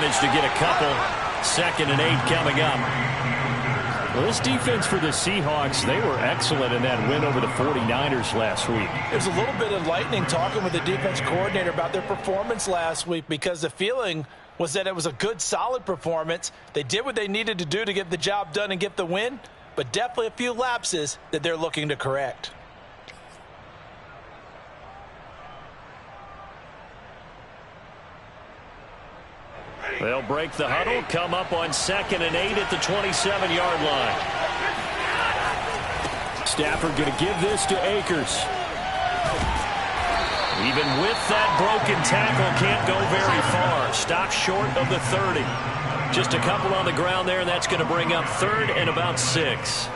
managed to get a couple. 2nd and 8 coming up. Well, this defense for the Seahawks, they were excellent in that win over the 49ers last week. There's a little bit of lightning talking with the defense coordinator about their performance last week, because the feeling was that it was a good, solid performance. They did what they needed to do to get the job done and get the win, but definitely a few lapses that they're looking to correct. They'll break the huddle, come up on 2nd and 8 at the 27-yard line. Stafford going to give this to Akers. Even with that broken tackle, can't go very far. Stops short of the 30. Just a couple on the ground there, and that's going to bring up 3rd and about 6.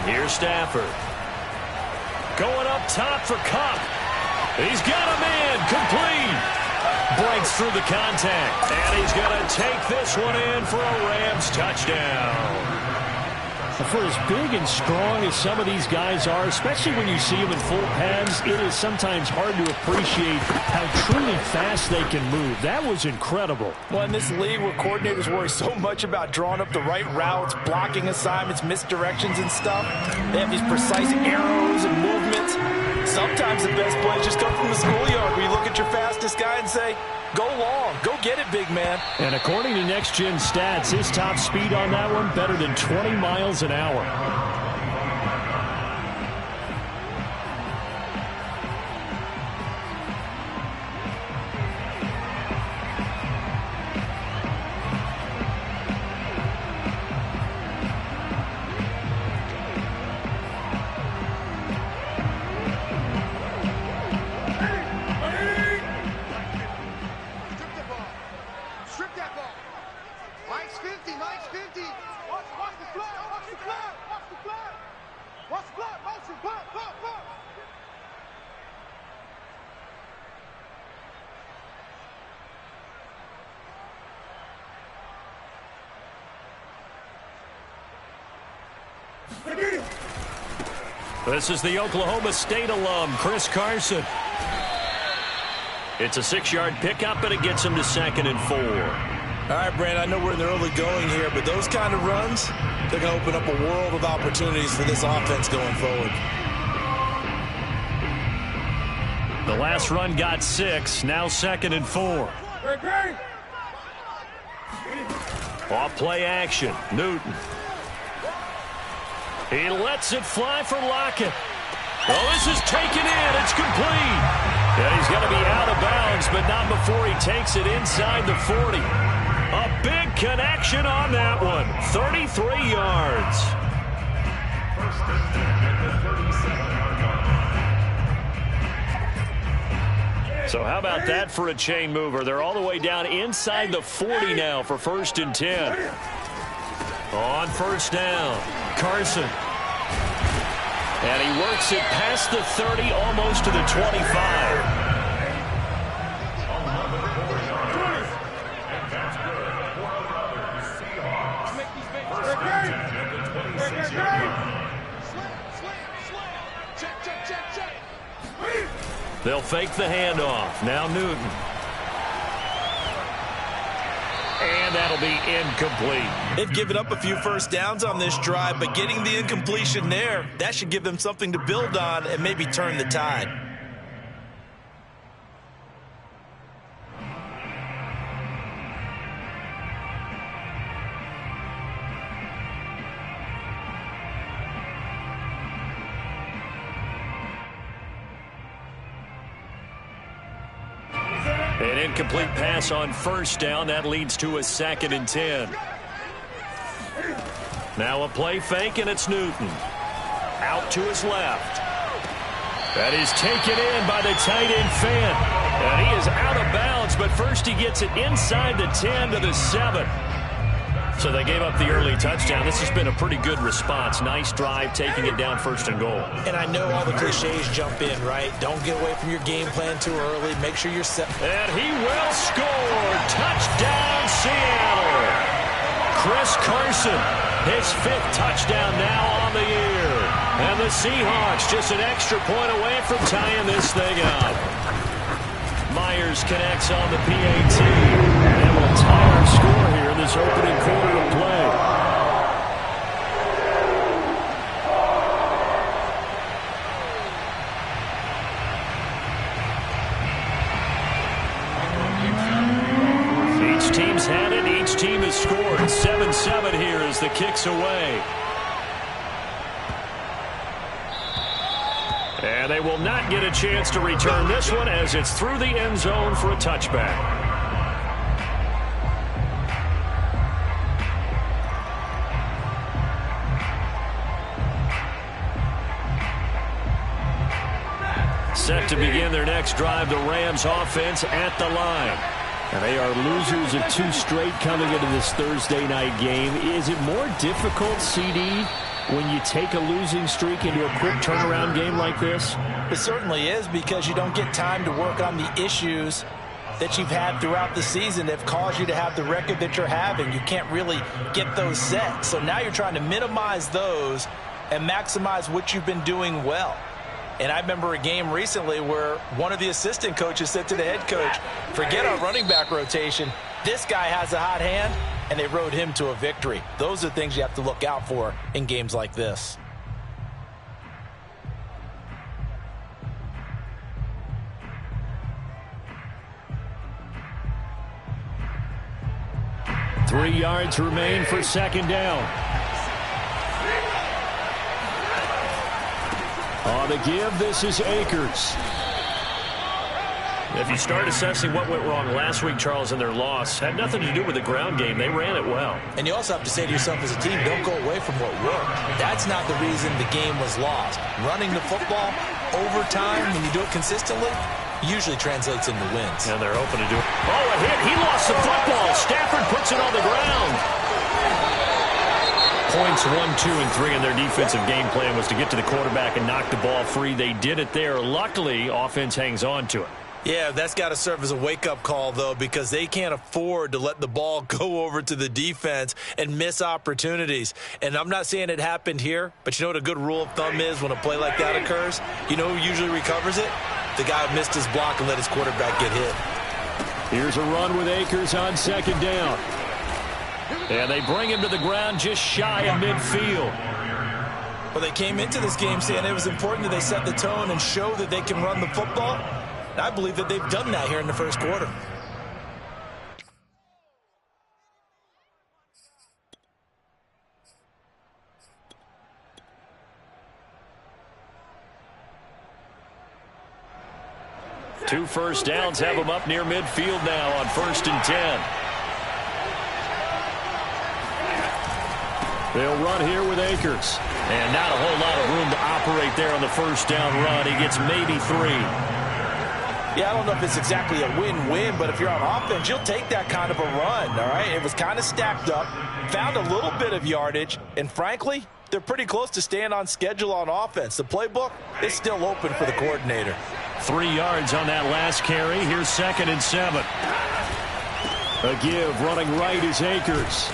Here's Stafford. Going up top for Cup. He's got him in. Complete. Breaks through the contact. And he's going to take this one in for a Rams touchdown. For as big and strong as some of these guys are, especially when you see them in full pads, it is sometimes hard to appreciate how truly fast they can move. That was incredible. Well, in this league where coordinators worry so much about drawing up the right routes, blocking assignments, misdirections and stuff, they have these precise arrows and movements. Sometimes the best plays just come from the schoolyard, where you look at your fastest guy and say, go long, go get it, big man. And according to Next Gen Stats, his top speed on that one better than 20 miles an hour. This is the Oklahoma State alum, Chris Carson. It's a 6-yard pickup, and it gets him to 2nd and 4. All right, Brand, I know we're in the early going here, but those kind of runs, they're going to open up a world of opportunities for this offense going forward. The last run got 6, now 2nd and 4. Off play action, Newton. He lets it fly for Lockett. Oh, this is taken in. It's complete. And he's going to be out of bounds, but not before he takes it inside the 40. A big connection on that one. 33 yards. So how about that for a chain mover? They're all the way down inside the 40 now for 1st and 10. On 1st down, Carson. And he works it past the 30, almost to the 25. They'll fake the handoff. Now Newton. And that'll be incomplete. They've given up a few first downs on this drive, but getting the incompletion there, that should give them something to build on and maybe turn the tide. An incomplete pass on 1st down. That leads to a 2nd and 10. Now a play fake, and it's Newton. Out to his left. That is taken in by the tight end fan. And he is out of bounds, but first he gets it inside the 10 to the 7. So they gave up the early touchdown. This has been a pretty good response. Nice drive, taking it down 1st and goal. And I know all the cliches jump in, right? Don't get away from your game plan too early. Make sure you're set. And he will score. Touchdown, Seattle. Chris Carson, his 5th touchdown now on the year. And the Seahawks just an extra point away from tying this thing up. Myers connects on the PAT. And we'll tie our score here in this opening quarter of play. Each team's had it. Each team has scored. 7-7 here as the kick's away. And they will not get a chance to return this one as it's through the end zone for a touchback. Set to begin their next drive, the Rams offense at the line. And they are losers of 2 straight coming into this Thursday night game. Is it more difficult, CD, when you take a losing streak into a quick turnaround game like this? It certainly is, because you don't get time to work on the issues that you've had throughout the season that have caused you to have the record that you're having. You can't really get those set. So now you're trying to minimize those and maximize what you've been doing well. And I remember a game recently where one of the assistant coaches said to the head coach, forget our running back rotation. This guy has a hot hand, and they rode him to a victory. Those are things you have to look out for in games like this. Three yards remain for 2nd down. On the give, this is Akers. If you start assessing what went wrong last week, Charles, in their loss, had nothing to do with the ground game. They ran it well. And you also have to say to yourself as a team, don't go away from what worked. That's not the reason the game was lost. Running the football over time, when you do it consistently, usually translates into wins. And they're open to do it. Oh, a hit. He lost the football. Stafford puts it on the ground. Points 1, 2, and 3 in their defensive game plan was to get to the quarterback and knock the ball free. They did it there. Luckily, offense hangs on to it. Yeah, that's got to serve as a wake-up call, though, because they can't afford to let the ball go over to the defense and miss opportunities. And I'm not saying it happened here, but you know what a good rule of thumb is when a play like that occurs? You know who usually recovers it? The guy who missed his block and let his quarterback get hit. Here's a run with Akers on 2nd down. And they bring him to the ground just shy of midfield. Well, they came into this game saying it was important that they set the tone and show that they can run the football. And I believe that they've done that here in the 1st quarter. Two first downs have them up near midfield now on 1st and 10. They'll run here with Akers. And not a whole lot of room to operate there on the 1st down run. He gets maybe 3. Yeah, I don't know if it's exactly a win-win, but if you're on offense, you'll take that kind of a run, all right? It was kind of stacked up, found a little bit of yardage, and frankly, they're pretty close to staying on schedule on offense. The playbook is still open for the coordinator. 3 yards on that last carry. Here's 2nd and 7. A give, running right is Akers.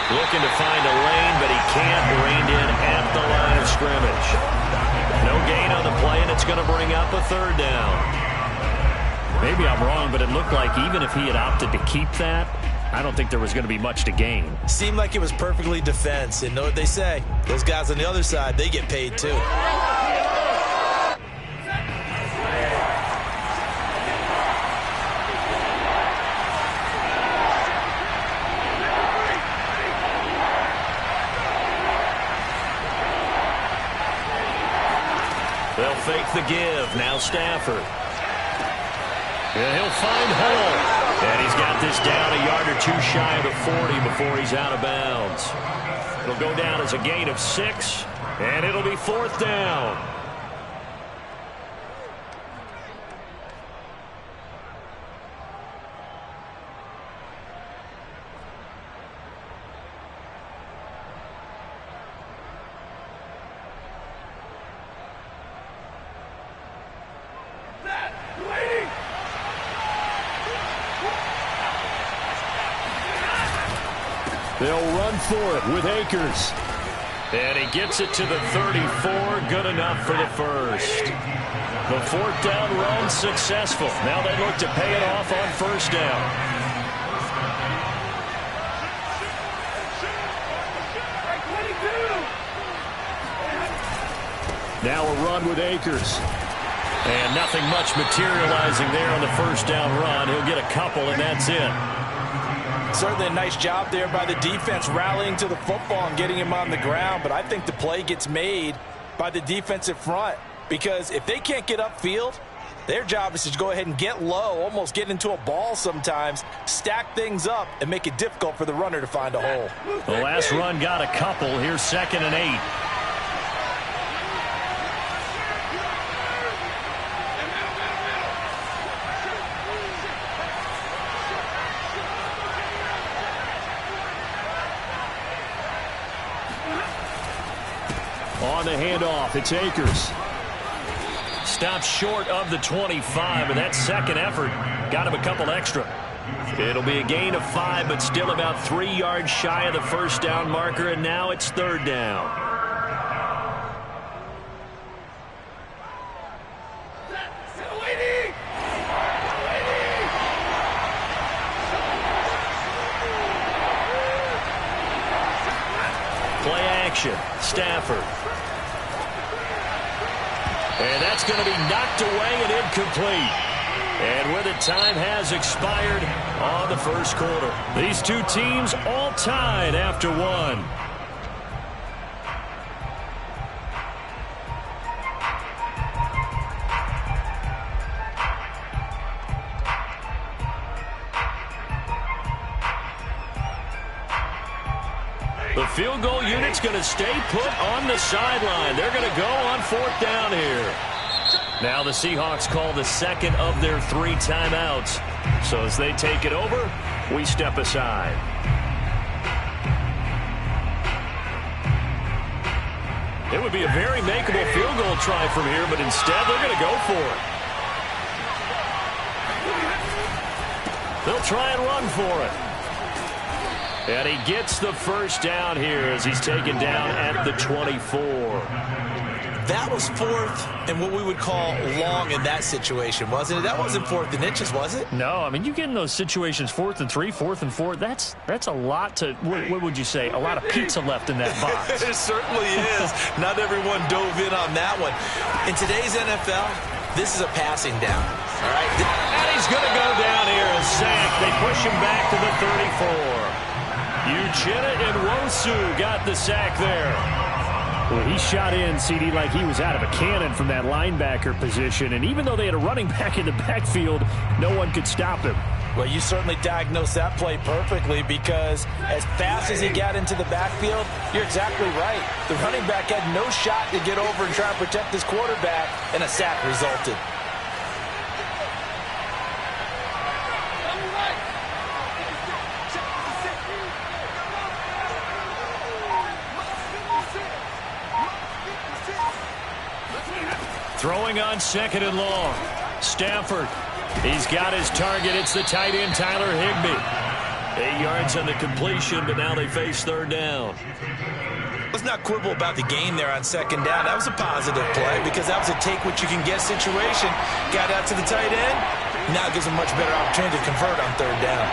Looking to find a lane, but he can't. Reined in at the line of scrimmage. No gain on the play, and it's going to bring up a 3rd down. Maybe I'm wrong, but it looked like even if he had opted to keep that, I don't think there was going to be much to gain. Seemed like it was perfectly defense. And know what they say? Those guys on the other side, they get paid too. They'll fake the give. Now Stafford. And he'll find Hull. And he's got this down a yard or 2 shy of the 40 before he's out of bounds. It'll go down as a gain of 6, and it'll be 4th down. They'll run for it with Akers. And he gets it to the 34. Good enough for the first. The fourth down run successful. Now they look to pay it off on first down. Now a run with Akers. And nothing much materializing there on the first down run. He'll get a couple, and that's it. Certainly a nice job there by the defense rallying to the football and getting him on the ground. But I think the play gets made by the defensive front. Because if they can't get upfield, their job is to go ahead and get low, almost get into a ball sometimes, stack things up, and make it difficult for the runner to find a hole. The last run got a couple. Here's 2nd and 8. On the handoff, it's Akers. Stops short of the 25, and that second effort got him a couple extra. It'll be a gain of 5, but still about 3 yards shy of the first down marker, and now it's 3rd down. Play action, Stafford. And that's going to be knocked away and incomplete. And with it, time has expired on the first quarter. These two teams all tied after one. The field goal unit's going to stay put on the sideline. They're going to go on 4th down here. Now the Seahawks call the second of their 3 timeouts. So as they take it over, we step aside. It would be a very makeable field goal try from here, but instead they're going to go for it. They'll try and run for it. And he gets the first down here as he's taken down at the 24. That was 4th and what we would call long in that situation, wasn't it? That wasn't 4th and inches, was it? No, I mean, you get in those situations 4th and 3, 4th and 4. That's a lot to, what would you say, a lot of pizza left in that box. It certainly is. Not everyone dove in on that one. In today's NFL, this is a passing down. All right? And he's going to go down here, a sack. They push him back to the 34. Uchenna Nwosu got the sack there. Well, he shot in, CD, like he was out of a cannon from that linebacker position. And even though they had a running back in the backfield, no one could stop him. Well, you certainly diagnosed that play perfectly because as fast as he got into the backfield, you're exactly right. The running back had no shot to get over and try and protect his quarterback, and a sack resulted. Throwing on 2nd and long. Stafford. He's got his target. It's the tight end, Tyler Higbee. 8 yards on the completion, but now they face 3rd down. Let's not quibble about the gain there on 2nd down. That was a positive play because that was a take-what-you-can-get situation. Got out to the tight end. Now it gives him a much better opportunity to convert on 3rd down.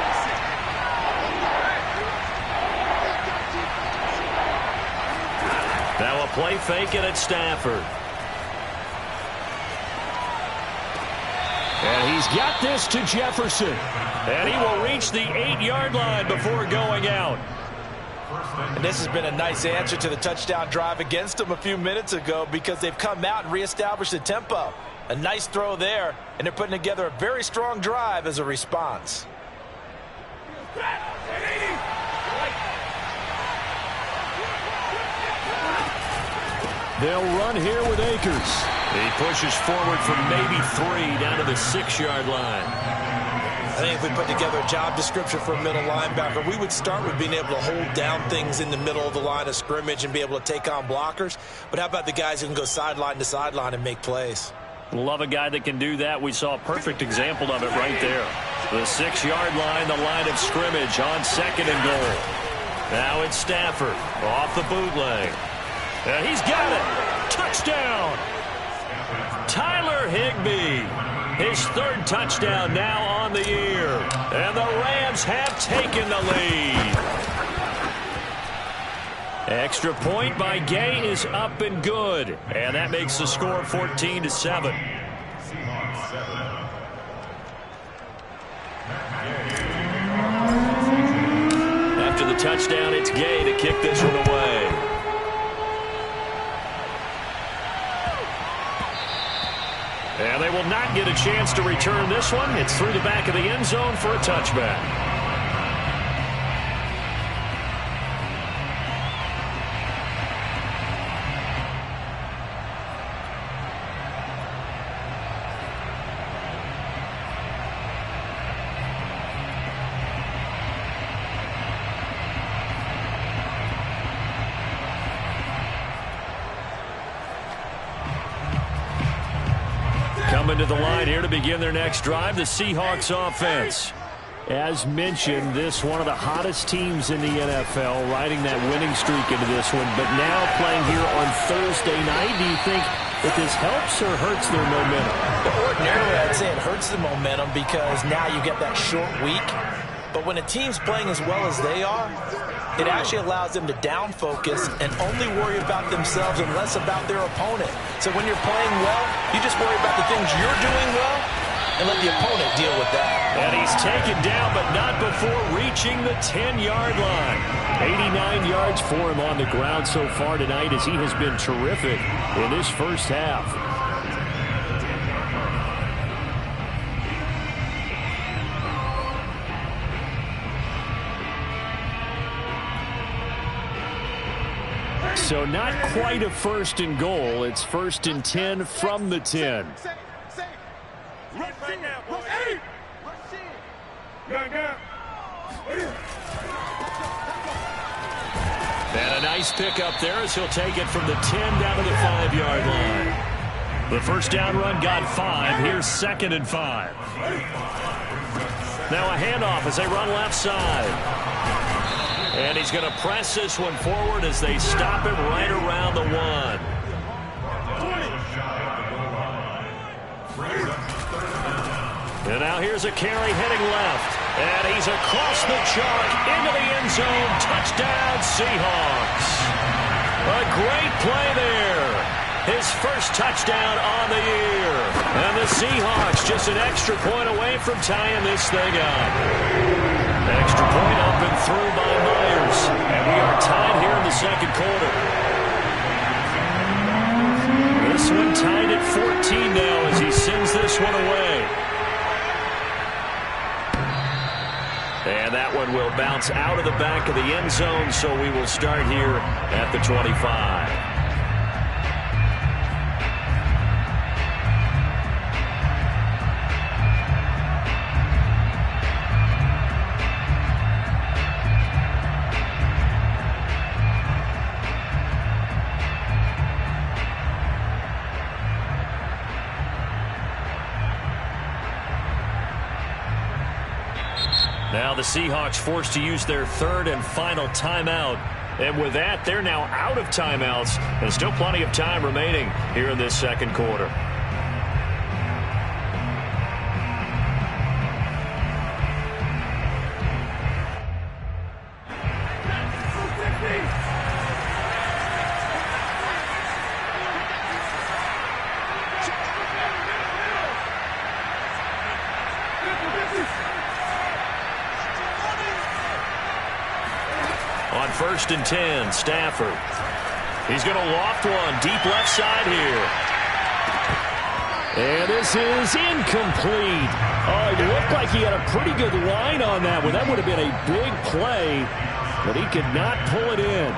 Now a play fake it at Stafford. And he's got this to Jefferson. And he will reach the 8-yard line before going out. And this has been a nice answer to the touchdown drive against them a few minutes ago because they've come out and reestablished the tempo. A nice throw there, and they're putting together a very strong drive as a response. They'll run here with Akers. He pushes forward from maybe 3 down to the 6-yard line. I think if we put together a job description for a middle linebacker, we would start with being able to hold down things in the middle of the line of scrimmage and be able to take on blockers. But how about the guys who can go sideline to sideline and make plays? Love a guy that can do that. We saw a perfect example of it right there. The 6-yard line, the line of scrimmage on 2nd and goal. Now it's Stafford off the bootleg. And he's got it. Touchdown. Tyler Higbee. His third touchdown now on the year. And the Rams have taken the lead. Extra point by Gay is up and good. And that makes the score 14-7. After the touchdown, it's Gay to kick this one away. And they will not get a chance to return this one. It's through the back of the end zone for a touchback. Coming to the line here to begin their next drive, the Seahawks offense. As mentioned, this one of the hottest teams in the NFL, riding that winning streak into this one, but now playing here on Thursday night. Do you think that this helps or hurts their momentum? Ordinarily, I'd say it hurts the momentum because now you get that short week. But when a team's playing as well as they are, it actually allows them to down focus and only worry about themselves and less about their opponent. So when you're playing well, you just worry about the things you're doing well and let the opponent deal with that. And he's taken down, but not before reaching the 10-yard line. 89 yards for him on the ground so far tonight as he has been terrific in this first half. So not quite a first and goal. It's first and 10 from the 10. And a nice pick up there as he'll take it from the 10 down to the 5-yard line. The first down run got 5. Here's second and 5. Now a handoff as they run left side. And he's going to press this one forward as they stop him right around the 1. And now here's a carry heading left. And he's across the chalk into the end zone. Touchdown, Seahawks. A great play there. His first touchdown on the year. And the Seahawks just an extra point away from tying this thing up. Extra point up and through by Myers. And we are tied here in the second quarter. This one tied at 14 now as he sends this one away. And that one will bounce out of the back of the end zone, so we will start here at the 25. Now the Seahawks forced to use their third and final timeout. And with that, they're now out of timeouts. And still plenty of time remaining here in this second quarter. On first and 10, Stafford. He's going to loft one deep left side here. And this is incomplete. Oh, it looked like he had a pretty good line on that one. That would have been a big play, but he could not pull it in.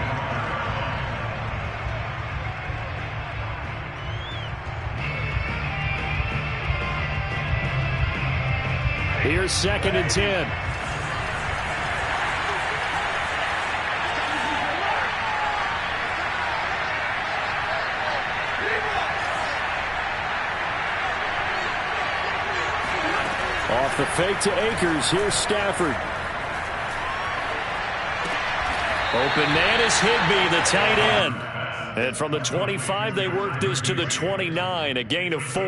Here's second and 10. Off the fake to Akers. Here's Stafford. Open man is Higbee, the tight end. And from the 25, they work this to the 29, a gain of 4.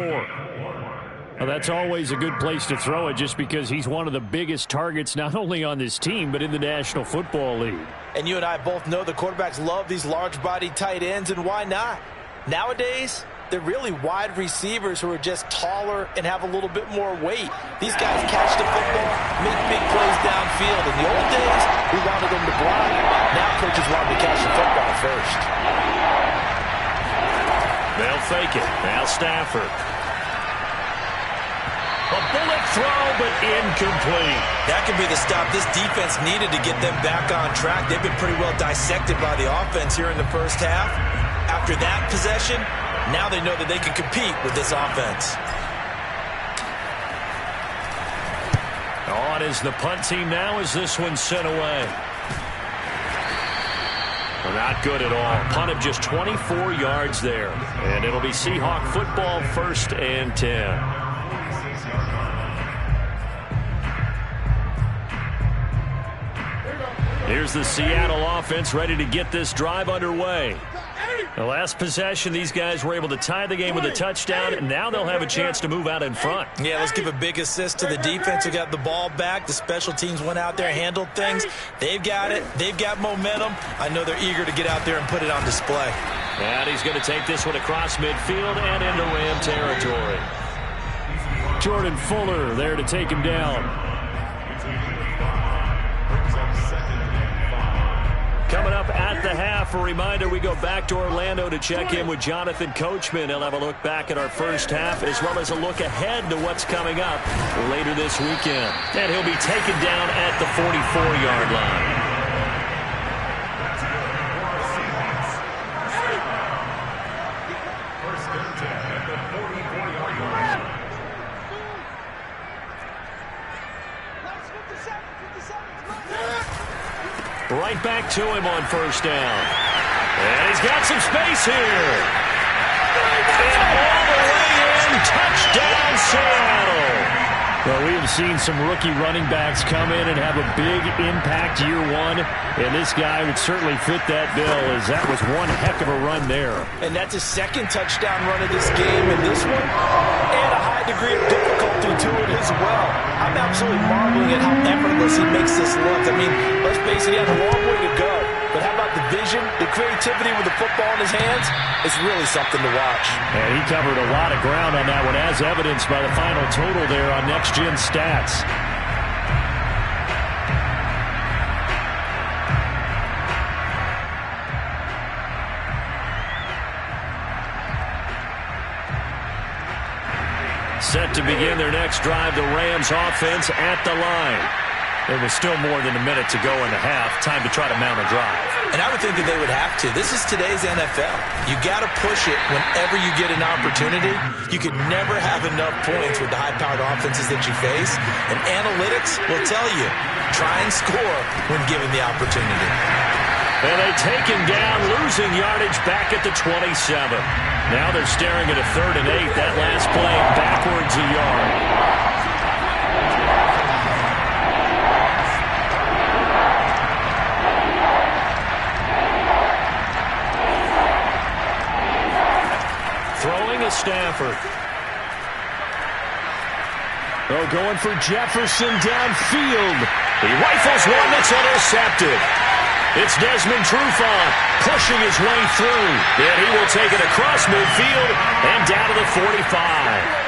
Well, that's always a good place to throw it just because he's one of the biggest targets not only on this team but in the National Football League. And you and I both know the quarterbacks love these large-bodied tight ends, and why not? Nowadays, they're really wide receivers who are just taller and have a little bit more weight. These guys catch the football, make big plays downfield. In the old days, we wanted them to block. Now coaches want them to catch the football first. They'll fake it. Now Stafford. A bullet throw, but incomplete. That could be the stop this defense needed to get them back on track. They've been pretty well dissected by the offense here in the first half. After that possession, now they know that they can compete with this offense. On is the punt team now as this one's sent away. Well, not good at all. Punt of just 24 yards there. And it'll be Seahawk football, 1st and 10. Here's the Seattle offense ready to get this drive underway. The last possession, these guys were able to tie the game with a touchdown, and now they'll have a chance to move out in front. Yeah, let's give a big assist to the defense who got the ball back. The special teams went out there, handled things. They've got it. They've got momentum. I know they're eager to get out there and put it on display. And he's going to take this one across midfield and into Ram territory. Jordan Fuller there to take him down. Coming up at the half, a reminder, we go back to Orlando to check in with Jonathan Coachman. He'll have a look back at our first half as well as a look ahead to what's coming up later this weekend. And he'll be taken down at the 44-yard line. Right back to him on 1st down. And he's got some space here. And all the way in, touchdown Seattle. Well, we have seen some rookie running backs come in and have a big impact year one, and this guy would certainly fit that bill as that was one heck of a run there. And that's his 2nd touchdown run of this game, and this one, and a high degree of difficulty to it as well. I'm absolutely marveling at how effortless he makes this look. I mean, let's face it, he had a long way to go. But how about the vision, the creativity with the football in his hands? It's really something to watch. And he covered a lot of ground on that one, as evidenced by the final total there on Next Gen Stats. Set to begin their next drive, the Rams offense at the line. There was still more than a minute to go in the half. Time to try to mount a drive. And I would think that they would have to. This is today's NFL. You got to push it whenever you get an opportunity. You can never have enough points with the high-powered offenses that you face. And analytics will tell you, try and score when given the opportunity. And they take him down, losing yardage back at the 27. Now they're staring at a 3rd and 8. That last play backwards a yard. Throwing a Stafford. Oh, going for Jefferson downfield. He rifles one that's intercepted. It's Desmond Trufant pushing his way through. And he will take it across midfield and down to the 45.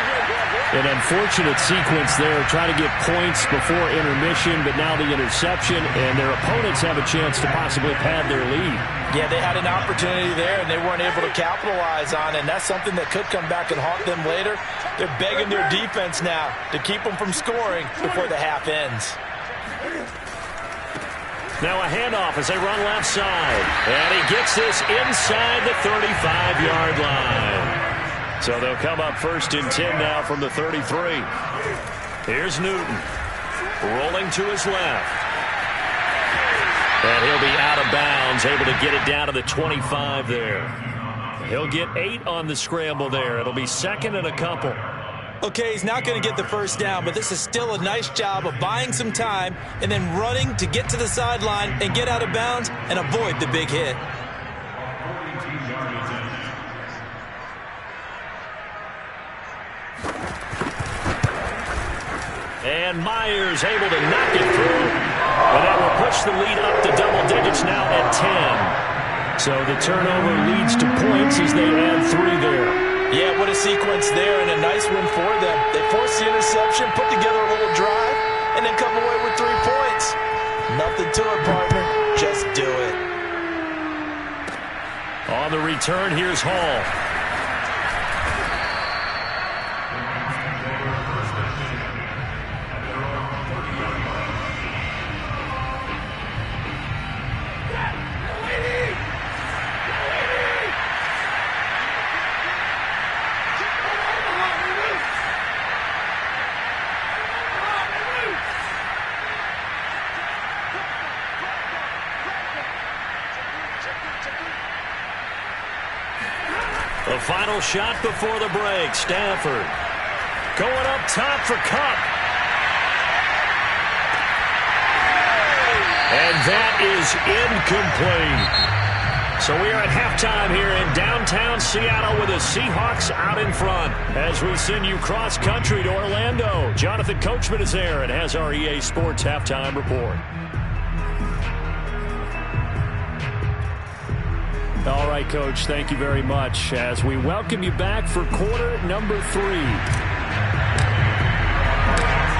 An unfortunate sequence there, trying to get points before intermission, but now the interception, and their opponents have a chance to possibly pad their lead. Yeah, they had an opportunity there, and they weren't able to capitalize on it, and that's something that could come back and haunt them later. They're begging their defense now to keep them from scoring before the half ends. Now a handoff as they run left side. And he gets this inside the 35-yard line. So they'll come up 1st and 10 now from the 33. Here's Newton. Rolling to his left. And he'll be out of bounds, able to get it down to the 25 there. He'll get 8 on the scramble there. It'll be 2nd and a couple. Okay, he's not going to get the first down, but this is still a nice job of buying some time and then running to get to the sideline and get out of bounds and avoid the big hit. And Myers able to knock it through. And that will push the lead up to double digits now at 10. So the turnover leads to points as they add 3 there. Yeah, what a sequence there, and a nice win for them. They forced the interception, put together a little drive, and then come away with 3 points. Nothing to it, partner. Just do it. On the return, here's Hall. The final shot before the break. Stafford going up top for Cup. And that is incomplete. So we are at halftime here in downtown Seattle with the Seahawks out in front. As we send you cross-country to Orlando, Jonathan Coachman is there and has our EA Sports halftime report. All right, Coach, thank you very much as we welcome you back for quarter number 3.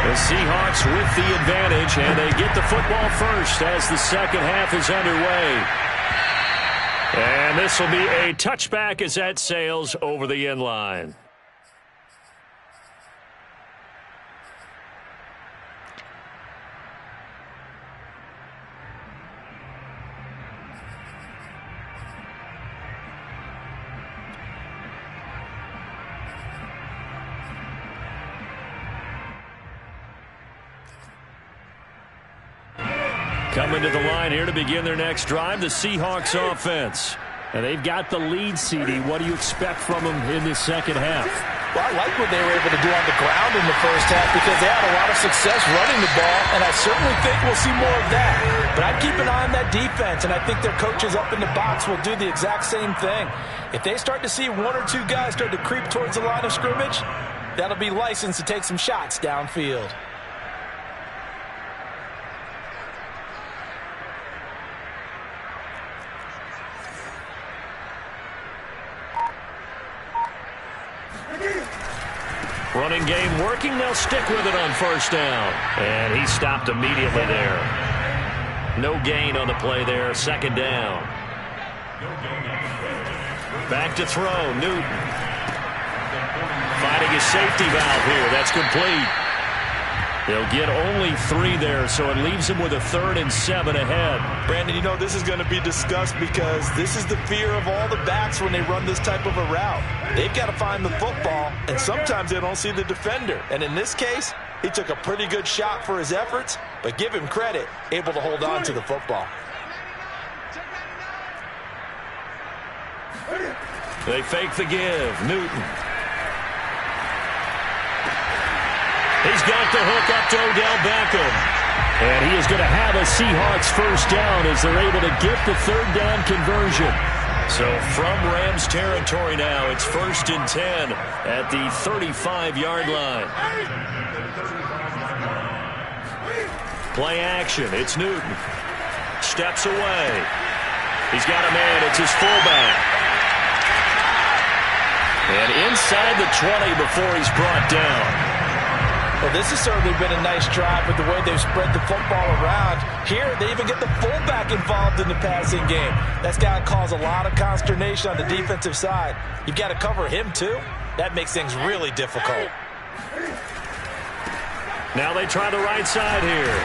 The Seahawks with the advantage, and they get the football first as the second half is underway. And this will be a touchback as that sails over the end line. Coming to the line here to begin their next drive, the Seahawks offense. And they've got the lead, CD. What do you expect from them in the second half? Well, I like what they were able to do on the ground in the first half because they had a lot of success running the ball, and I certainly think we'll see more of that. But I'd keep an eye on that defense, and I think their coaches up in the box will do the exact same thing. If they start to see 1 or 2 guys start to creep towards the line of scrimmage, that'll be licensed to take some shots downfield. Running game working. They'll stick with it on first down. And he stopped immediately there. No gain on the play there. Second down. Back to throw. Newton. Finding his safety valve here. That's complete. They'll get only 3 there, so it leaves them with a 3rd and 7 ahead. Brandon, you know this is going to be discussed because this is the fear of all the backs when they run this type of a route. They've got to find the football, and sometimes they don't see the defender. And in this case, he took a pretty good shot for his efforts, but give him credit, able to hold on to the football. They fake the give. Newton. He's got the hook up to Odell Beckham. And he is going to have a Seahawks first down as they're able to get the 3rd down conversion. So from Rams territory now, it's 1st and 10 at the 35-yard line. Play action. It's Newton. Steps away. He's got a man. It's his fullback. And inside the 20 before he's brought down. Well, this has certainly been a nice drive with the way they've spread the football around. Here, they even get the fullback involved in the passing game. That's got to cause a lot of consternation on the defensive side. You've got to cover him, too. That makes things really difficult. Now they try the right side here.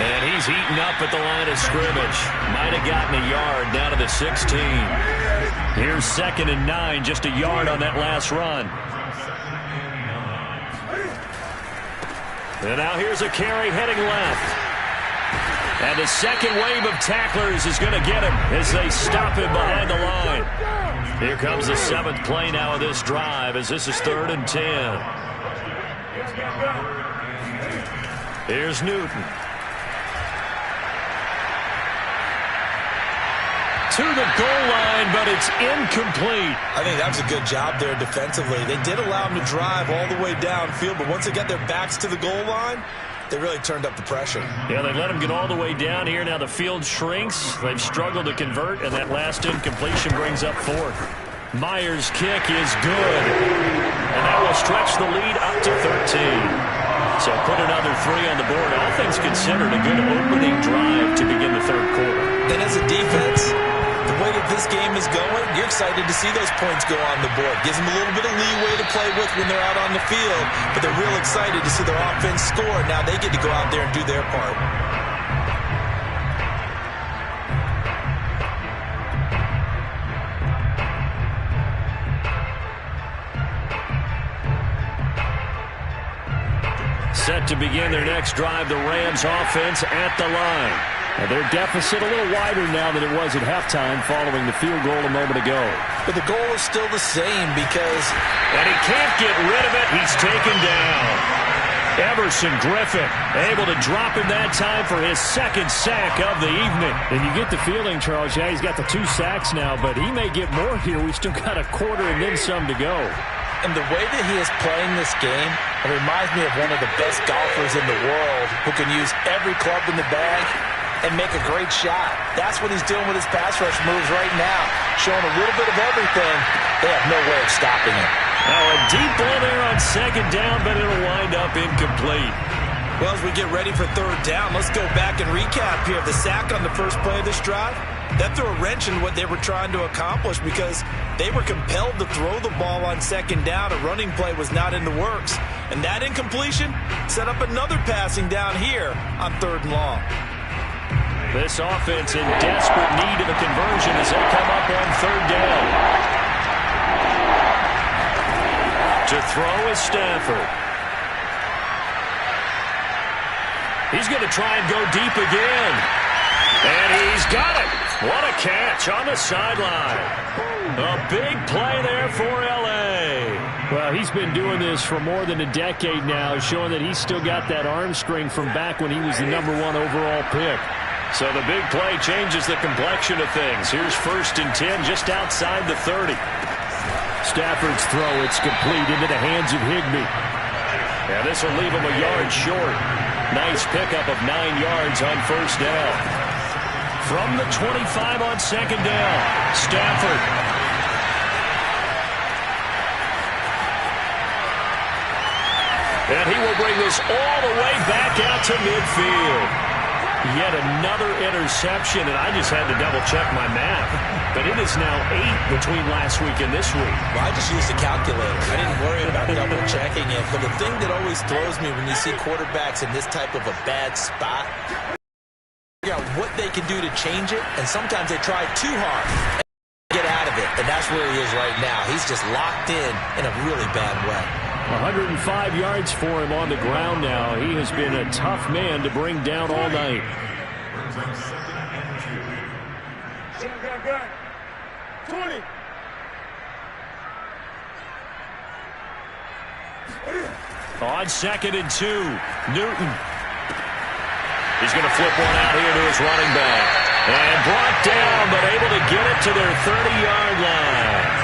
And he's heating up at the line of scrimmage. Might have gotten a yard down to the 16. Here's 2nd and 9, just a yard on that last run. And now here's a carry heading left. And the second wave of tacklers is going to get him as they stop him behind the line. Here comes the 7th play now of this drive as this is 3rd and 10. Here's Newton. To the goal line, but it's incomplete. I think that was a good job there defensively. They did allow them to drive all the way downfield, but once they got their backs to the goal line, they really turned up the pressure. Yeah, they let them get all the way down here. Now the field shrinks. They've struggled to convert, and that last incompletion brings up fourth. Myers' kick is good, and that will stretch the lead up to 13. So put another 3 on the board. All things considered, a good opening drive to begin the third quarter. And as a defense, the way that this game is going, you're excited to see those points go on the board. Gives them a little bit of leeway to play with when they're out on the field, but they're real excited to see their offense score. Now they get to go out there and do their part. Set to begin their next drive, the Rams offense at the line. Now their deficit a little wider now than it was at halftime following the field goal a moment ago. But the goal is still the same because... And he can't get rid of it. He's taken down. Everson Griffin able to drop him that time for his second sack of the evening. And you get the feeling, Charles, yeah, he's got the 2 sacks now, but he may get more here. We've still got a quarter and then some to go. And the way that he is playing this game, it reminds me of one of the best golfers in the world who can use every club in the bag and make a great shot. That's what he's doing with his pass rush moves right now. Showing a little bit of everything. They have no way of stopping him. Now a deep ball there on second down, but it'll wind up incomplete. Well, as we get ready for third down, let's go back and recap here. The sack on the first play of this drive, that threw a wrench in what they were trying to accomplish because they were compelled to throw the ball on second down. A running play was not in the works. And that incompletion set up another passing down here on third and long. This offense in desperate need of a conversion as they come up on third down. To throw is Stafford. He's going to try and go deep again. And he's got it. What a catch on the sideline. A big play there for L.A. Well, he's been doing this for more than a decade now, showing that he's still got that arm strength from back when he was the #1 overall pick. So the big play changes the complexion of things. Here's 1st and 10 just outside the 30. Stafford's throw, it's complete into the hands of Higbee. Yeah, this will leave him a yard short. Nice pickup of 9 yards on first down. From the 25 on second down, Stafford. And he will bring this all the way back out to midfield. Yet another interception, and I just had to double-check my math. But it is now 8 between last week and this week. Well, I just used a calculator. I didn't worry about double-checking it. But the thing that always throws me when you see quarterbacks in this type of a bad spot, figure out what they can do to change it, and sometimes they try too hard and get out of it. And that's where he is right now. He's just locked in a really bad way. 105 yards for him on the ground now. He has been a tough man to bring down all night. On 2nd and 2, Newton. He's going to flip one out here to his running back. And brought down, but able to get it to their 30-yard line.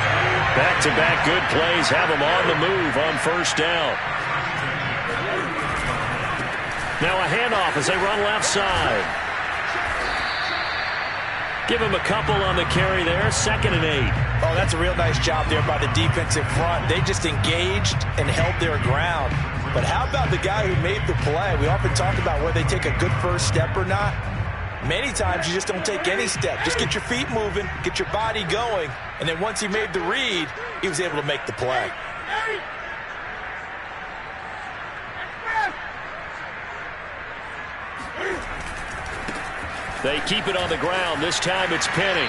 Back-to-back good plays have him on the move on first down. Now a handoff as they run left side. Give him a couple on the carry there. 2nd and 8. Oh, that's a real nice job there by the defensive front. They just engaged and held their ground. But how about the guy who made the play? We often talk about whether they take a good first step or not. Many times you just don't take any step. Just get your feet moving, get your body going, and then once he made the read, he was able to make the play. They keep it on the ground. This time it's Penny.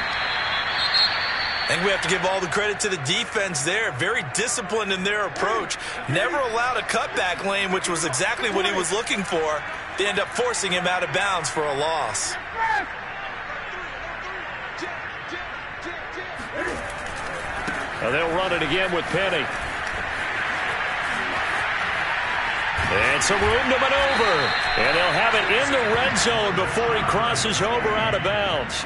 I think we have to give all the credit to the defense there. Very disciplined in their approach. Never allowed a cutback lane, which was exactly what he was looking for. They end up forcing him out of bounds for a loss. They'll run it again with Penny. And some room to maneuver. And they'll have it in the red zone before he crosses over out of bounds.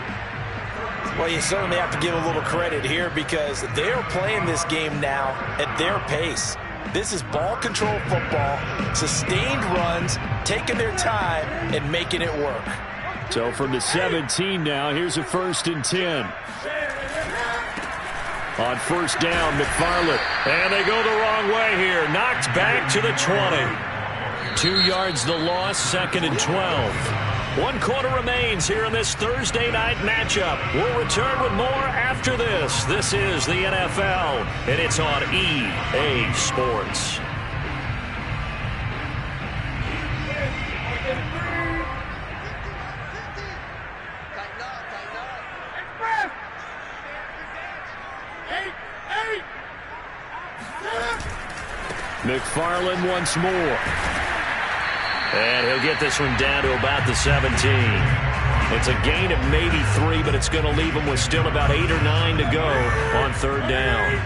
Well, you certainly have to give a little credit here because they're playing this game now at their pace. This is ball control football, sustained runs, taking their time and making it work. So from the 17 now, here's a 1st and 10. On 1st down, McFarland. And they go the wrong way here. Knocked back to the 20. 2 yards the loss, 2nd and 12. 1 quarter remains here in this Thursday night matchup. We'll return with more after this. This is the NFL, and it's on EA Sports. McFarland once more. And he'll get this one down to about the 17. It's a gain of maybe 3, but it's going to leave him with still about 8 or 9 to go on 3rd down.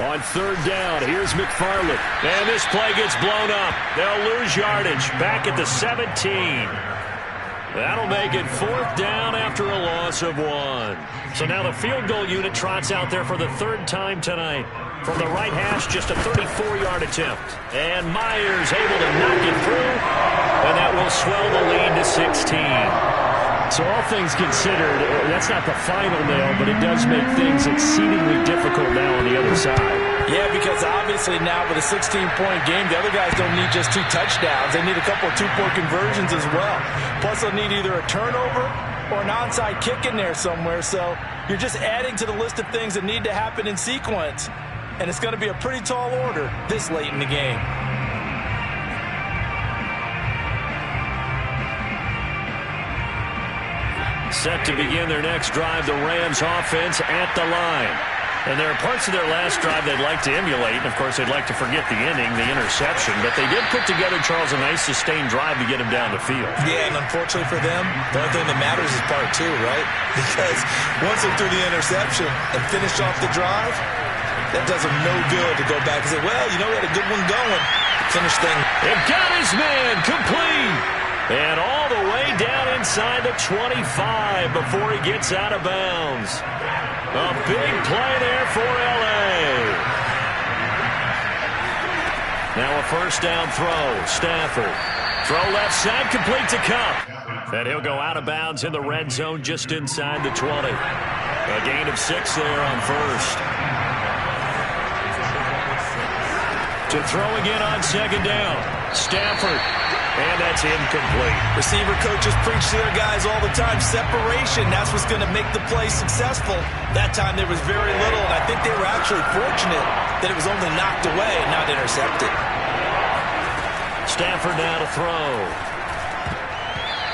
On 3rd down, here's McFarland. And this play gets blown up. They'll lose yardage back at the 17. That'll make it 4th down after a loss of 1. So now the field goal unit trots out there for the 3rd time tonight. From the right hash, just a 34-yard attempt. And Myers able to knock it through. And that will swell the lead to 16. So all things considered, that's not the final nail, but it does make things exceedingly difficult now on the other side. Yeah, because obviously now with a 16-point game, the other guys don't need just 2 touchdowns. They need a couple of 2-point conversions as well. Plus, they'll need either a turnover or an onside kick in there somewhere. So you're just adding to the list of things that need to happen in sequence. And it's going to be a pretty tall order this late in the game. Set to begin their next drive, the Rams offense at the line. And there are parts of their last drive they'd like to emulate. And, of course, they'd like to forget the ending, the interception. But they did put together, Charles, a nice sustained drive to get him down the field. Yeah, and unfortunately for them, the only thing that matters is part 2, right? Because once they threw the interception and finished off the drive, that does them no good to go back and say, well, you know, we had a good one going. Finish thing. It got his man complete. And all the way down inside the 25 before he gets out of bounds. A big play there for L.A. Now a 1st down throw. Stafford. Throw left side, complete to Kupp. And he'll go out of bounds in the red zone just inside the 20. A gain of 6 there on 1st. To throw again on 2nd down. Stafford. And that's incomplete. Receiver coaches preach to their guys all the time. Separation, that's what's going to make the play successful. That time there was very little, and I think they were actually fortunate that it was only knocked away and not intercepted. Stafford now to throw.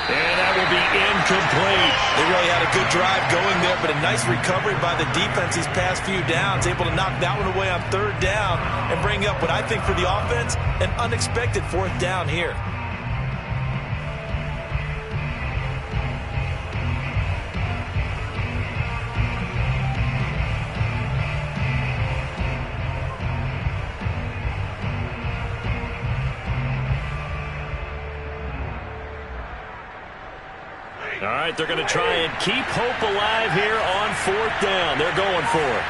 And that will be incomplete. They really had a good drive going there, but a nice recovery by the defense these past few downs. Able to knock that one away on 3rd down and bring up what I think for the offense, an unexpected 4th down here. All right, they're going to try and keep hope alive here on 4th down. They're going for it.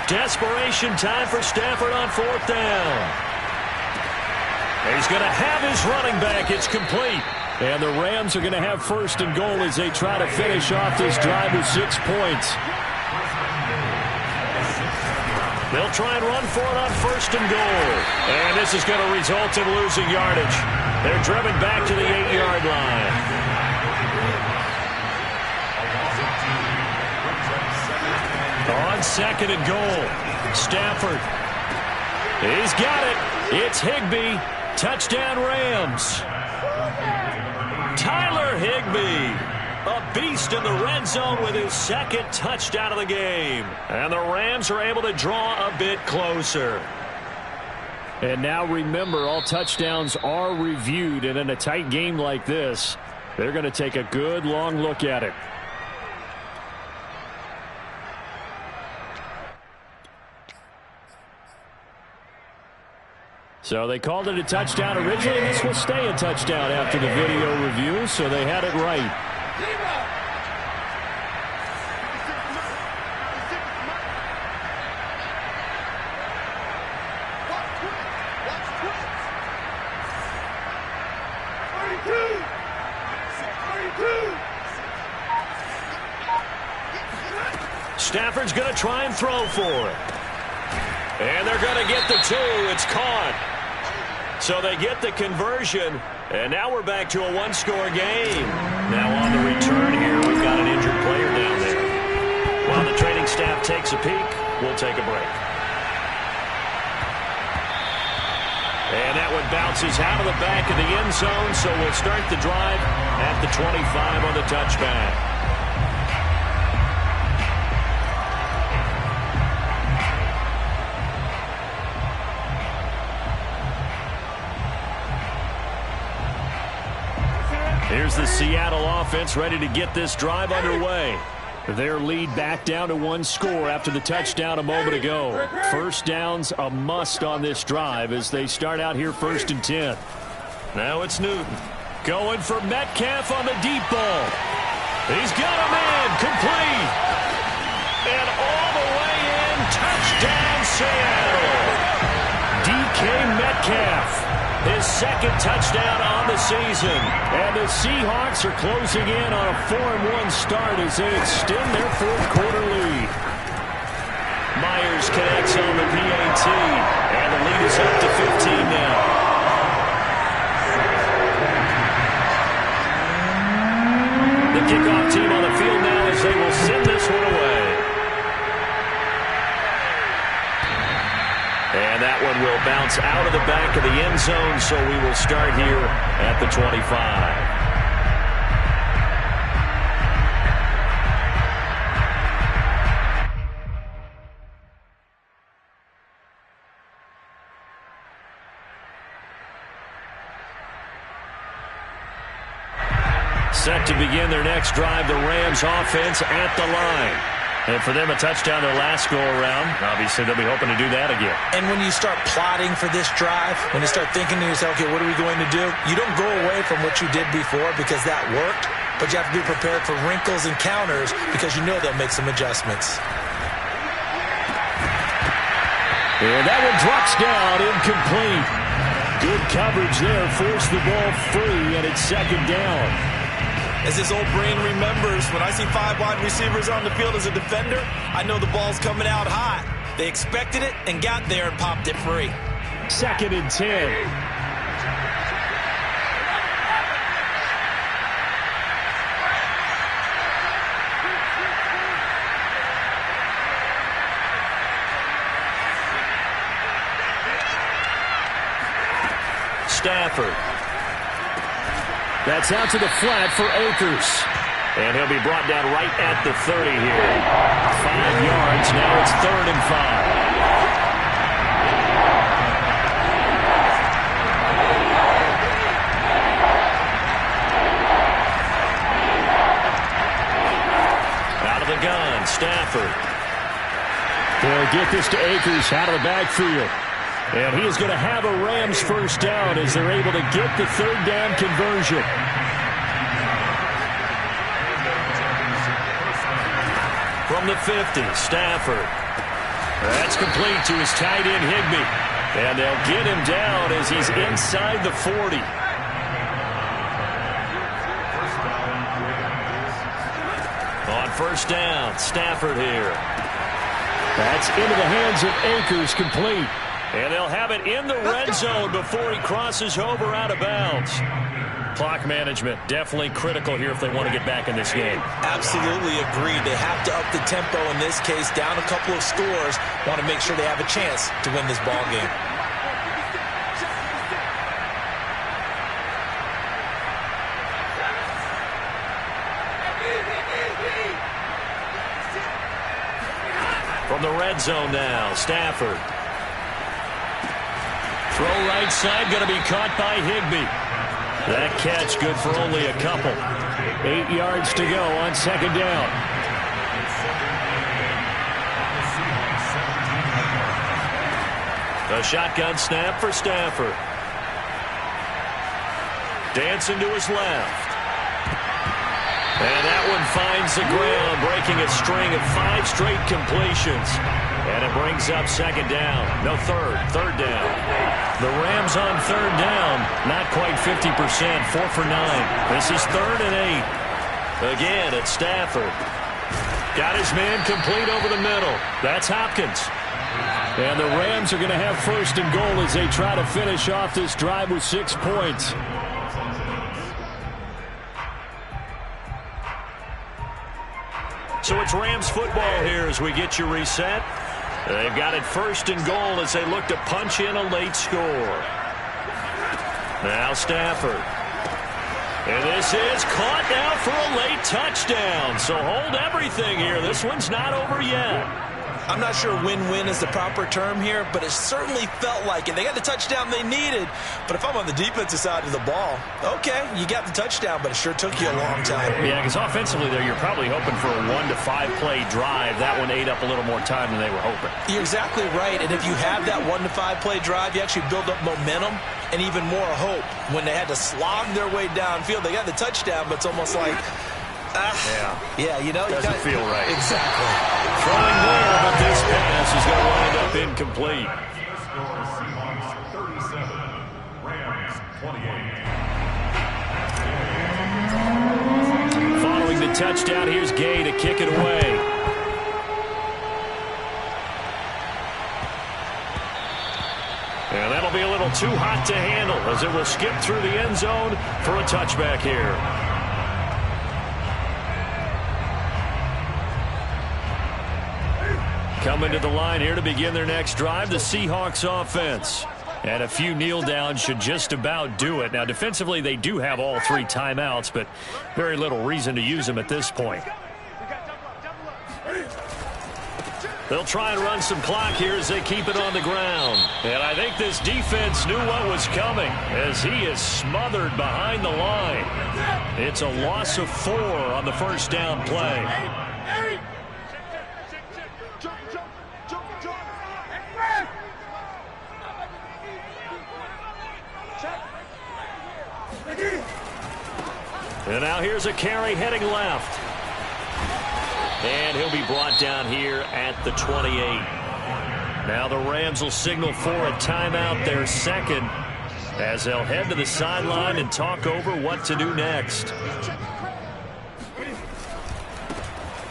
Desperation time for Stafford on 4th down. He's going to have his running back. It's complete. And the Rams are going to have 1st and goal as they try to finish off this drive with 6 points. They'll try and run for it on 1st and goal. And this is going to result in losing yardage. They're driven back to the 8-yard line. On 2nd and goal, Stafford. He's got it. It's Higbee. Touchdown Rams. Tyler Higbee, a beast in the red zone with his 2nd touchdown of the game. And the Rams are able to draw a bit closer. And now remember, all touchdowns are reviewed. And in a tight game like this, They're going to take a good long look at it. So they called it a touchdown originally. This will stay a touchdown after the video review, so they had it right. Stafford's going to try and throw for it. And they're going to get the 2. It's caught. So they get the conversion, and now we're back to a one-score game. Now on the return here, we've got an injured player down there. While the training staff takes a peek, we'll take a break. And that one bounces out of the back of the end zone, so we'll start the drive at the 25 on the touchback. Here's the Seattle offense ready to get this drive underway. Their lead back down to 1 score after the touchdown a moment ago. First down's a must on this drive as they start out here 1st and 10. Now it's Newton going for Metcalf on the deep ball. He's got a man complete. And all the way in, touchdown Seattle. DK Metcalf. His 2nd touchdown on the season. And the Seahawks are closing in on a 4-1 start as they extend their 4th quarter lead. Myers connects on the PAT. And the lead is up to 15 now. The kickoff team on the field now as they will send this one away. And that one will bounce out of the back of the end zone, so we will start here at the 25. Set to begin their next drive, the Rams offense at the line. And for them, a touchdown their last go-around. Obviously, they'll be hoping to do that again. And when you start plotting for this drive, when you start thinking to yourself, okay, what are we going to do? You don't go away from what you did before because that worked, but you have to be prepared for wrinkles and counters because you know they'll make some adjustments. And that one drops down, incomplete. Good coverage there, forced the ball free, and it's 2nd down. As this old brain remembers, when I see 5 wide receivers on the field as a defender, I know the ball's coming out hot. They expected it and got there and popped it free. 2nd and 10. Stafford. That's out to the flat for Akers. And he'll be brought down right at the 30 here. 5 yards. Now it's 3rd and 5. Out of the gun, Stafford. They'll get this to Akers out of the backfield. And he is going to have a Rams first down as they're able to get the 3rd down conversion. From the 50, Stafford. That's complete to his tight end, Higbee. And they'll get him down as he's inside the 40. On 1st down, Stafford here. That's into the hands of Akers, complete. And they'll have it in the red zone before he crosses over out of bounds. Clock management definitely critical here if they want to get back in this game. Absolutely agreed. They have to up the tempo in this case, down a couple of scores. Want to make sure they have a chance to win this ball game. From the red zone now, Stafford. Throw right side, going to be caught by Higbee. That catch good for only a couple. 8 yards to go on second down. A shotgun snap for Stafford. Dancing to his left. And that one finds the ground, breaking a string of 5 straight completions. And it brings up second down. No, third down. The Rams on third down, not quite 50%, 4 for 9. This is 3rd and 8. Again, it's Stafford. Got his man complete over the middle. That's Hopkins. And the Rams are going to have 1st and goal as they try to finish off this drive with 6 points. So it's Rams football here as we get you reset. They've got it 1st and goal as they look to punch in a late score. Now Stafford. And this is caught now for a late touchdown. So hold everything here. This one's not over yet. I'm not sure win-win is the proper term here, but it certainly felt like it. They got the touchdown they needed, but if I'm on the defensive side of the ball, okay, you got the touchdown, but it sure took you a long time. Yeah, because offensively there, you're probably hoping for a 1 to 5 play drive. That one ate up a little more time than they were hoping. You're exactly right, and if you have that 1 to 5 play drive, you actually build up momentum and even more hope. When they had to slog their way downfield, they got the touchdown, but it's almost like, yeah, you know, doesn't feel right. Exactly. Throwing there, but this pass is going to wind up incomplete. Following the touchdown, here's Gay to kick it away. And that'll be a little too hot to handle as it will skip through the end zone for a touchback here. Coming to the line here to begin their next drive, the Seahawks offense. And a few kneel downs should just about do it. Now, defensively, they do have all 3 timeouts, but very little reason to use them at this point. They'll try and run some clock here as they keep it on the ground. And I think this defense knew what was coming as he is smothered behind the line. It's a loss of 4 on the first down play. And now here's a carry heading left. And he'll be brought down here at the 28. Now the Rams will signal for a timeout, their second, as they'll head to the sideline and talk over what to do next.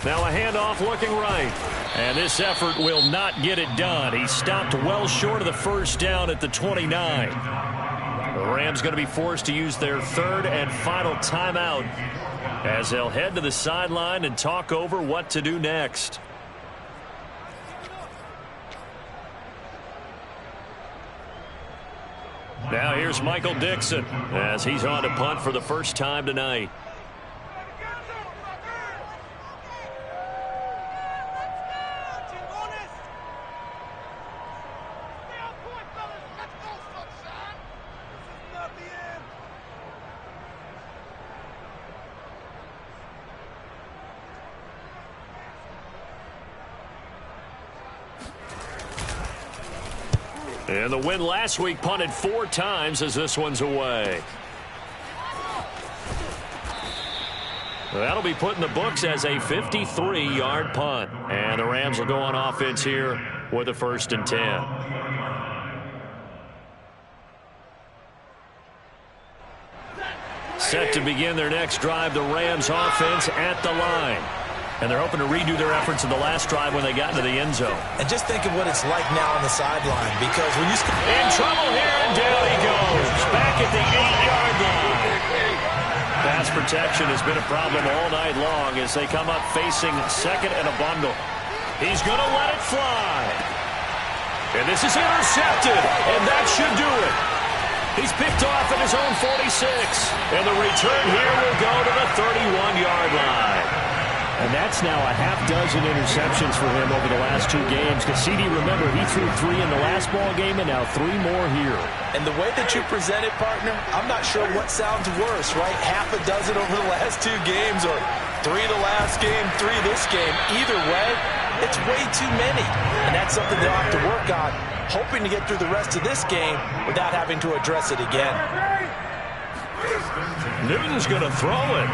Now a handoff looking right. And this effort will not get it done. He stopped well short of the first down at the 29. The Rams going to be forced to use their 3rd and final timeout as they'll head to the sideline and talk over what to do next. Now here's Michael Dixon as he's on to punt for the first time tonight. And the win last week punted 4 times as this one's away. That'll be put in the books as a 53-yard punt. And the Rams will go on offense here with a 1st and 10. Set to begin their next drive, the Rams offense at the line. And they're hoping to redo their efforts in the last drive when they got into the end zone. And just think of what it's like now on the sideline, because when you... In trouble here, and down he goes. Back at the 8-yard line. Pass protection has been a problem all night long as they come up facing 2nd and a bundle. He's going to let it fly. And this is intercepted, and that should do it. He's picked off at his own 46. And the return here will go to the 31-yard line. And that's now a half dozen interceptions for him over the last 2 games. Because CD, remember, he threw 3 in the last ball game and now 3 more here. And the way that you present it, partner, I'm not sure what sounds worse, right? Half a dozen over the last 2 games or 3 the last game, 3 this game. Either way, it's way too many. And that's something they'll have to work on, hoping to get through the rest of this game without having to address it again. Newton's going to throw it.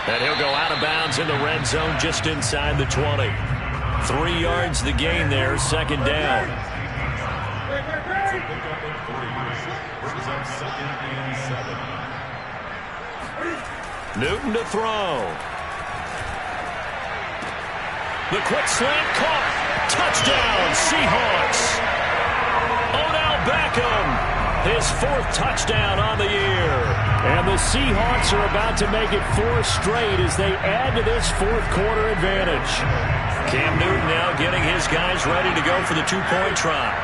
And he'll go out of bounds in the red zone just inside the 20. 3 yards the gain there, second down. Newton to throw. The quick slant caught. Touchdown, Seahawks. Odell Beckham. His 4th touchdown on the year. And the Seahawks are about to make it 4 straight as they add to this 4th quarter advantage. Cam Newton now getting his guys ready to go for the 2-point try.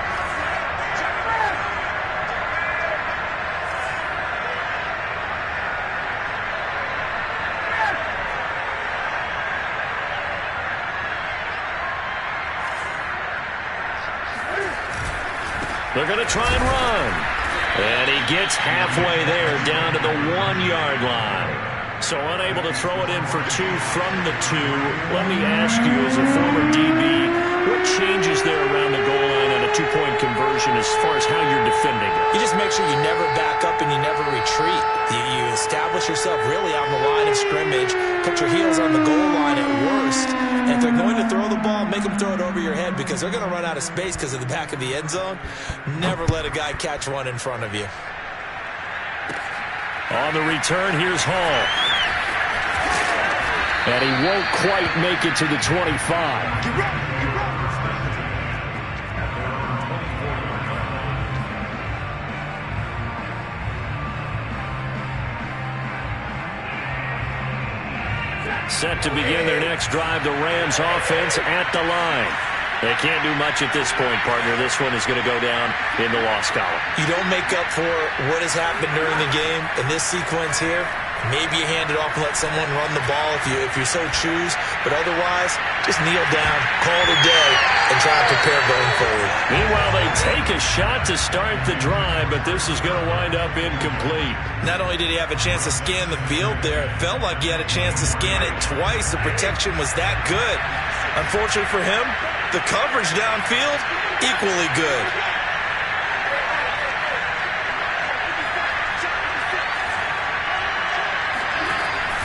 They're going to try and run. And he gets halfway there down to the 1-yard line. So unable to throw it in for 2 from the 2. Let me ask you, as a former DB, what changes there around the goal line on a 2-point conversion as far as how you're defending it? You just make sure you never back up and you never retreat. You establish yourself really on the line of scrimmage, put your heels on the goal line at worst, and if they're going to throw the ball, make them throw it over your head because they're going to run out of space because of the back of the end zone. Never let a guy catch one in front of you. On the return, here's Hall. And he won't quite make it to the 25. Set to begin their next drive, the Rams offense at the line. They can't do much at this point, partner. This one is going to go down in the loss column. You don't make up for what has happened during the game. In this sequence here, maybe you hand it off and let someone run the ball if you so choose. But otherwise, just kneel down, call it a day, and try to prepare going forward. Meanwhile, they take a shot to start the drive, but this is going to wind up incomplete. Not only did he have a chance to scan the field there, it felt like he had a chance to scan it twice. The protection was that good. Unfortunately for him, the coverage downfield, equally good.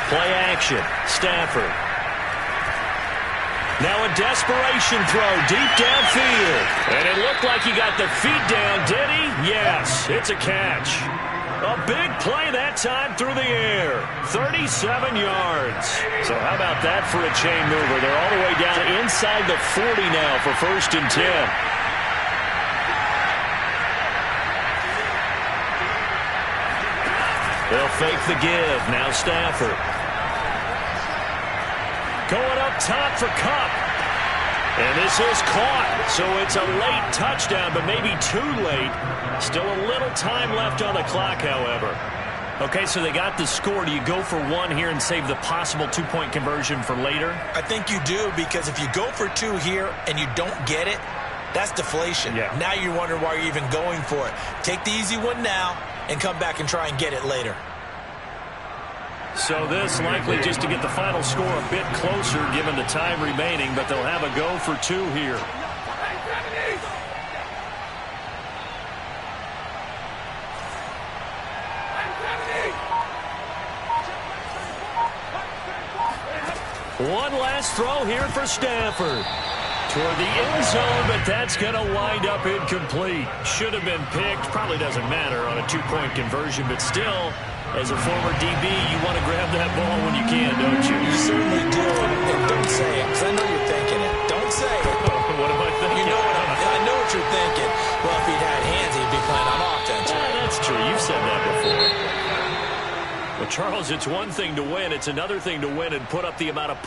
Play action. Stafford. Now a desperation throw deep downfield. And it looked like he got the feet down, did he? Yes, it's a catch. A big play that time through the air. 37 yards. So how about that for a chain mover? They're all the way down inside the 40 now for 1st and 10. They'll fake the give. Now Stafford. Going up top for Kupp. And this is caught. So it's a late touchdown, but maybe too late. Still a little time left on the clock, however. Okay, so they got the score. Do you go for 1 here and save the possible 2-point conversion for later? I think you do, because if you go for 2 here and you don't get it, that's deflation. Yeah. Now you're wondering why you're even going for it. Take the easy one now and come back and try and get it later. So this likely just to get the final score a bit closer given the time remaining, but they'll have a go for 2 here. One last throw here for Stafford. Toward the end zone, but that's going to wind up incomplete. Should have been picked. Probably doesn't matter on a 2-point conversion, but still, as a former DB, you want to grab that ball when you can, don't you? You certainly do, and don't say it, because I know you're thinking it. Don't say it. What am I thinking? You know I know what you're thinking. Well, if he'd had hands, he'd be playing on offense. Yeah, that's true. You've said that before. Well, Charles, it's one thing to win. It's another thing to win and put up the amount of